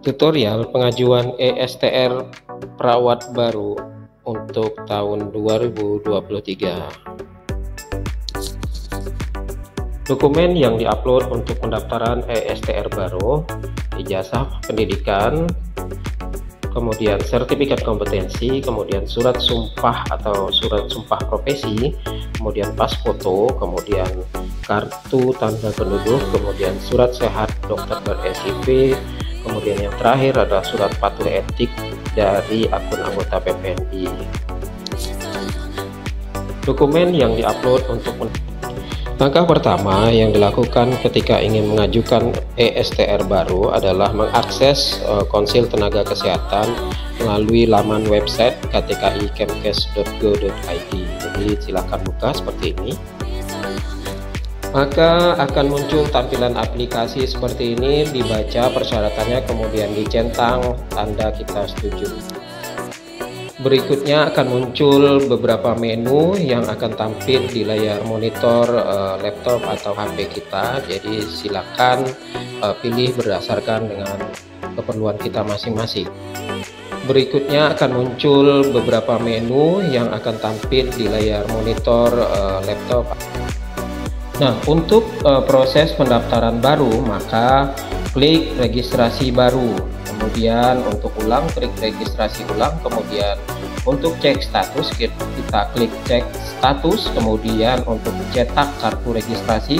Tutorial pengajuan ESTR perawat baru untuk tahun 2023. Dokumen yang diupload untuk pendaftaran ESTR baru: ijazah pendidikan, kemudian sertifikat kompetensi, kemudian surat sumpah atau surat sumpah profesi, kemudian pas foto, kemudian kartu tanda penduduk, kemudian surat sehat dokter ber-SIP, kemudian yang terakhir adalah surat patuh etik dari akun anggota PPNI. Dokumen yang diupload untuk langkah pertama yang dilakukan ketika ingin mengajukan ESTR baru adalah mengakses konsil tenaga kesehatan melalui laman website ktkikemkes.go.id. Jadi silakan buka seperti ini. Maka akan muncul tampilan aplikasi seperti ini, dibaca persyaratannya, kemudian dicentang tanda kita setuju. Berikutnya akan muncul beberapa menu yang akan tampil di layar monitor laptop atau HP kita. Jadi silakan pilih berdasarkan dengan keperluan kita masing-masing. Berikutnya akan muncul beberapa menu yang akan tampil di layar monitor laptop. Nah, untuk proses pendaftaran baru, maka klik registrasi baru, kemudian untuk ulang klik registrasi ulang, kemudian untuk cek status kita klik cek status, kemudian untuk cetak kartu registrasi,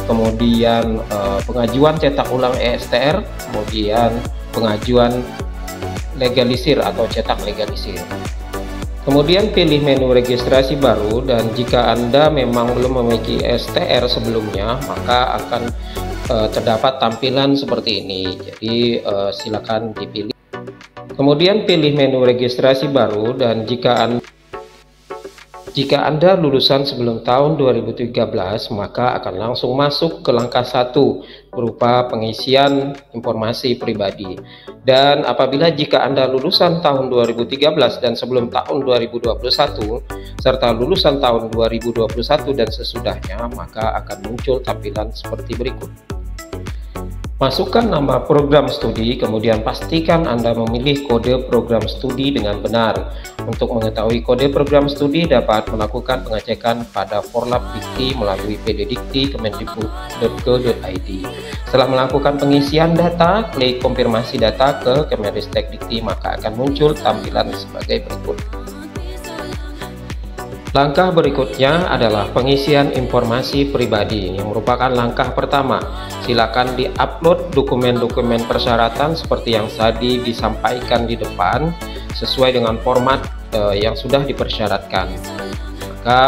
kemudian pengajuan cetak ulang ESTR, kemudian pengajuan legalisir atau cetak legalisir. Kemudian pilih menu registrasi baru, dan jika Anda memang belum memiliki ESTR sebelumnya, maka akan terdapat tampilan seperti ini. Jadi silakan dipilih. Kemudian pilih menu registrasi baru, dan jika Anda lulusan sebelum tahun 2013, maka akan langsung masuk ke langkah 1 berupa pengisian informasi pribadi. Dan apabila jika Anda lulusan tahun 2013 dan sebelum tahun 2021 serta lulusan tahun 2021 dan sesudahnya, maka akan muncul tampilan seperti berikut. Masukkan nama program studi, kemudian pastikan Anda memilih kode program studi dengan benar. Untuk mengetahui kode program studi, dapat melakukan pengecekan pada Forlap Dikti melalui pddikti.kemendikbud.go.id. Setelah melakukan pengisian data, klik konfirmasi data ke Kemenristek Dikti, maka akan muncul tampilan sebagai berikut. Langkah berikutnya adalah pengisian informasi pribadi, yang merupakan langkah pertama. Silakan di-upload dokumen-dokumen persyaratan seperti yang tadi disampaikan di depan, sesuai dengan format yang sudah dipersyaratkan. Maka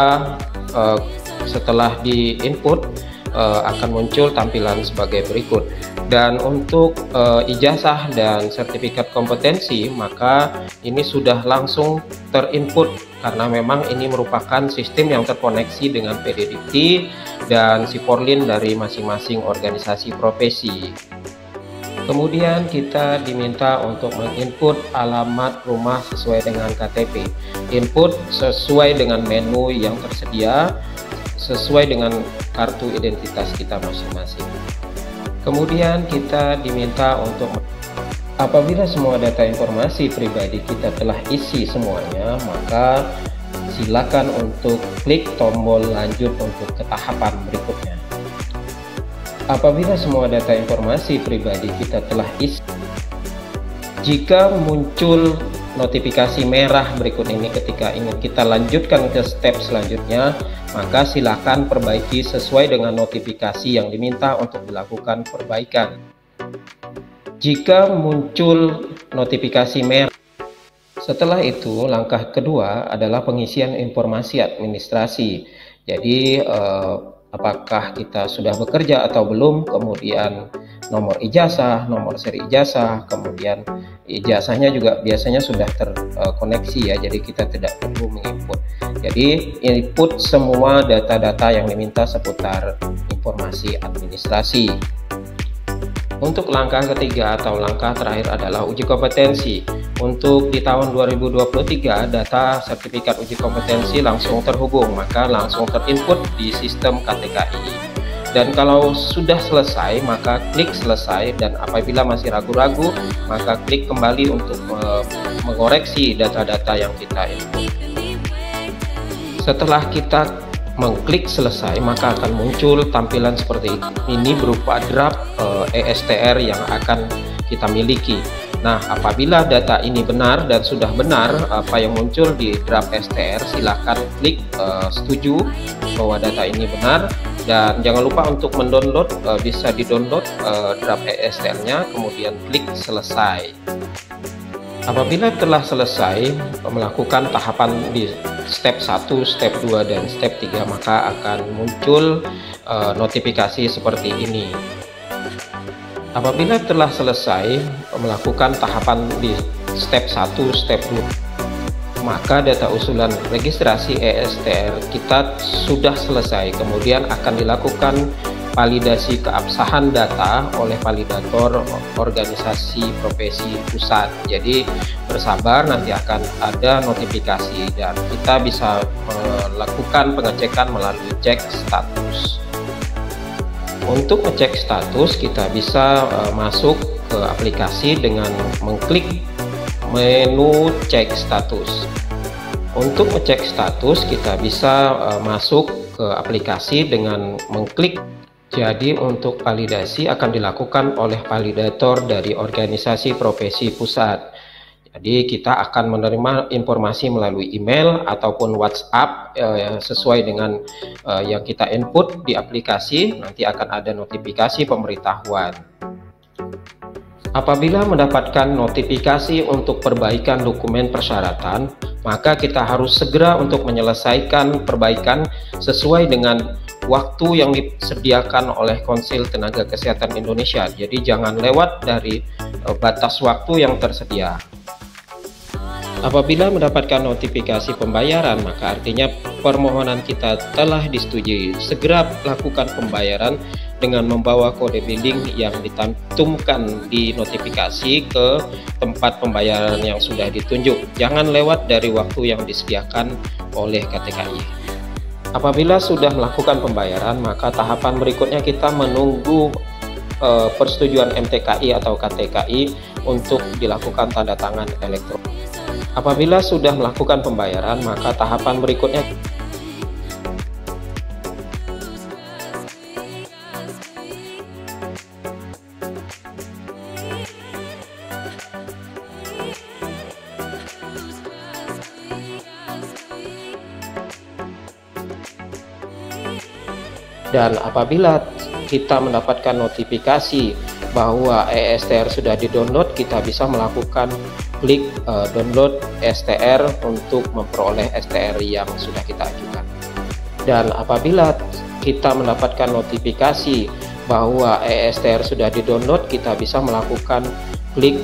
setelah di-input akan muncul tampilan sebagai berikut. Dan untuk ijazah dan sertifikat kompetensi, maka ini sudah langsung terinput karena memang ini merupakan sistem yang terkoneksi dengan PD Dikti dan Siporlin dari masing-masing organisasi profesi. Kemudian kita diminta untuk menginput alamat rumah sesuai dengan KTP. Input sesuai dengan menu yang tersedia, sesuai dengan kartu identitas kita masing-masing. Kemudian kita diminta untuk, apabila semua data informasi pribadi kita telah isi semuanya, maka silakan untuk klik tombol lanjut untuk ke tahapan berikutnya. Apabila semua data informasi pribadi kita telah isi, jika muncul notifikasi merah berikut ini ketika ingin kita lanjutkan ke step selanjutnya, maka silakan perbaiki sesuai dengan notifikasi yang diminta untuk dilakukan perbaikan. Jika muncul notifikasi merah, setelah itu langkah kedua adalah pengisian informasi administrasi. Jadi apakah kita sudah bekerja atau belum, kemudian nomor ijazah, nomor seri ijazah, kemudian ijazahnya juga biasanya sudah terkoneksi ya, jadi kita tidak perlu menginput. Jadi input semua data-data yang diminta seputar informasi administrasi. Untuk langkah ketiga atau langkah terakhir adalah uji kompetensi. Untuk di tahun 2023 data sertifikat uji kompetensi langsung terhubung, maka langsung terinput di sistem KTKI. Dan kalau sudah selesai, maka klik selesai, dan apabila masih ragu-ragu, maka klik kembali untuk mengoreksi data-data yang kita input. Setelah kita mengklik selesai, maka akan muncul tampilan seperti ini berupa draft ESTR yang akan kita miliki. Nah, apabila data ini benar dan sudah benar apa yang muncul di draft STR, silahkan klik setuju bahwa data ini benar, dan jangan lupa untuk mendownload, bisa di-download draft ESTR-nya, kemudian klik selesai. Apabila telah selesai melakukan tahapan di step 1, step 2, dan step 3, maka akan muncul notifikasi seperti ini. Apabila telah selesai melakukan tahapan di step 1, step 2, maka data usulan registrasi ESTR kita sudah selesai. Kemudian akan dilakukan validasi keabsahan data oleh validator organisasi profesi pusat. Jadi bersabar, nanti akan ada notifikasi dan kita bisa melakukan pengecekan melalui cek status. Untuk ngecek status, kita bisa masuk ke aplikasi dengan mengklik menu cek status. Untuk ngecek status, kita bisa masuk ke aplikasi dengan mengklik. Jadi untuk validasi akan dilakukan oleh validator dari organisasi profesi pusat. Jadi kita akan menerima informasi melalui email ataupun WhatsApp sesuai dengan yang kita input di aplikasi. Nanti akan ada notifikasi pemberitahuan. Apabila mendapatkan notifikasi untuk perbaikan dokumen persyaratan, maka kita harus segera untuk menyelesaikan perbaikan sesuai dengan waktu yang disediakan oleh Konsil Tenaga Kesehatan Indonesia. Jadi jangan lewat dari batas waktu yang tersedia. Apabila mendapatkan notifikasi pembayaran, maka artinya permohonan kita telah disetujui. Segera lakukan pembayaran dengan membawa kode billing yang dicantumkan di notifikasi ke tempat pembayaran yang sudah ditunjuk. Jangan lewat dari waktu yang disediakan oleh KTKI. Apabila sudah melakukan pembayaran, maka tahapan berikutnya kita menunggu persetujuan MTKI atau KTKI untuk dilakukan tanda tangan elektronik. Apabila sudah melakukan pembayaran, maka tahapan berikutnya dan apabila kita mendapatkan notifikasi bahwa ESTR sudah di-download, kita bisa melakukan klik download STR untuk memperoleh STR yang sudah kita ajukan. Dan apabila kita mendapatkan notifikasi bahwa ESTR sudah di-download, kita bisa melakukan klik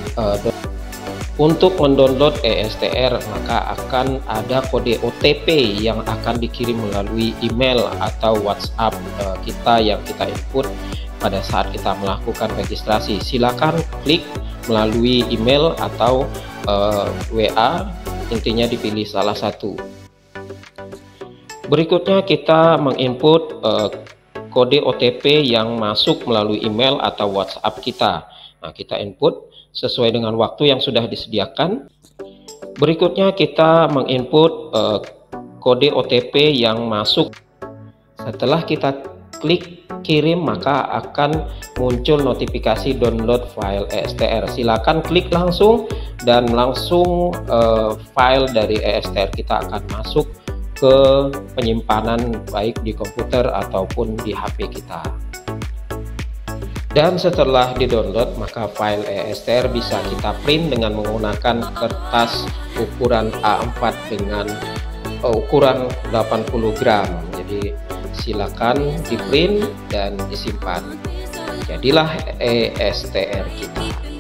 untuk mendownload ESTR, maka akan ada kode OTP yang akan dikirim melalui email atau WhatsApp kita yang kita input pada saat kita melakukan registrasi. Silakan klik melalui email atau WA, intinya dipilih salah satu. Berikutnya kita menginput kode OTP yang masuk melalui email atau WhatsApp kita. Nah, kita input sesuai dengan waktu yang sudah disediakan. Berikutnya kita menginput kode OTP yang masuk. Setelah kita klik kirim, maka akan muncul notifikasi download file ESTR. Silakan klik langsung dan langsung file dari ESTR kita akan masuk ke penyimpanan baik di komputer ataupun di HP kita. Dan setelah di-download, maka file ESTR bisa kita print dengan menggunakan kertas ukuran A4 dengan ukuran 80 gram. Jadi silakan di-print dan disimpan. Jadilah ESTR kita.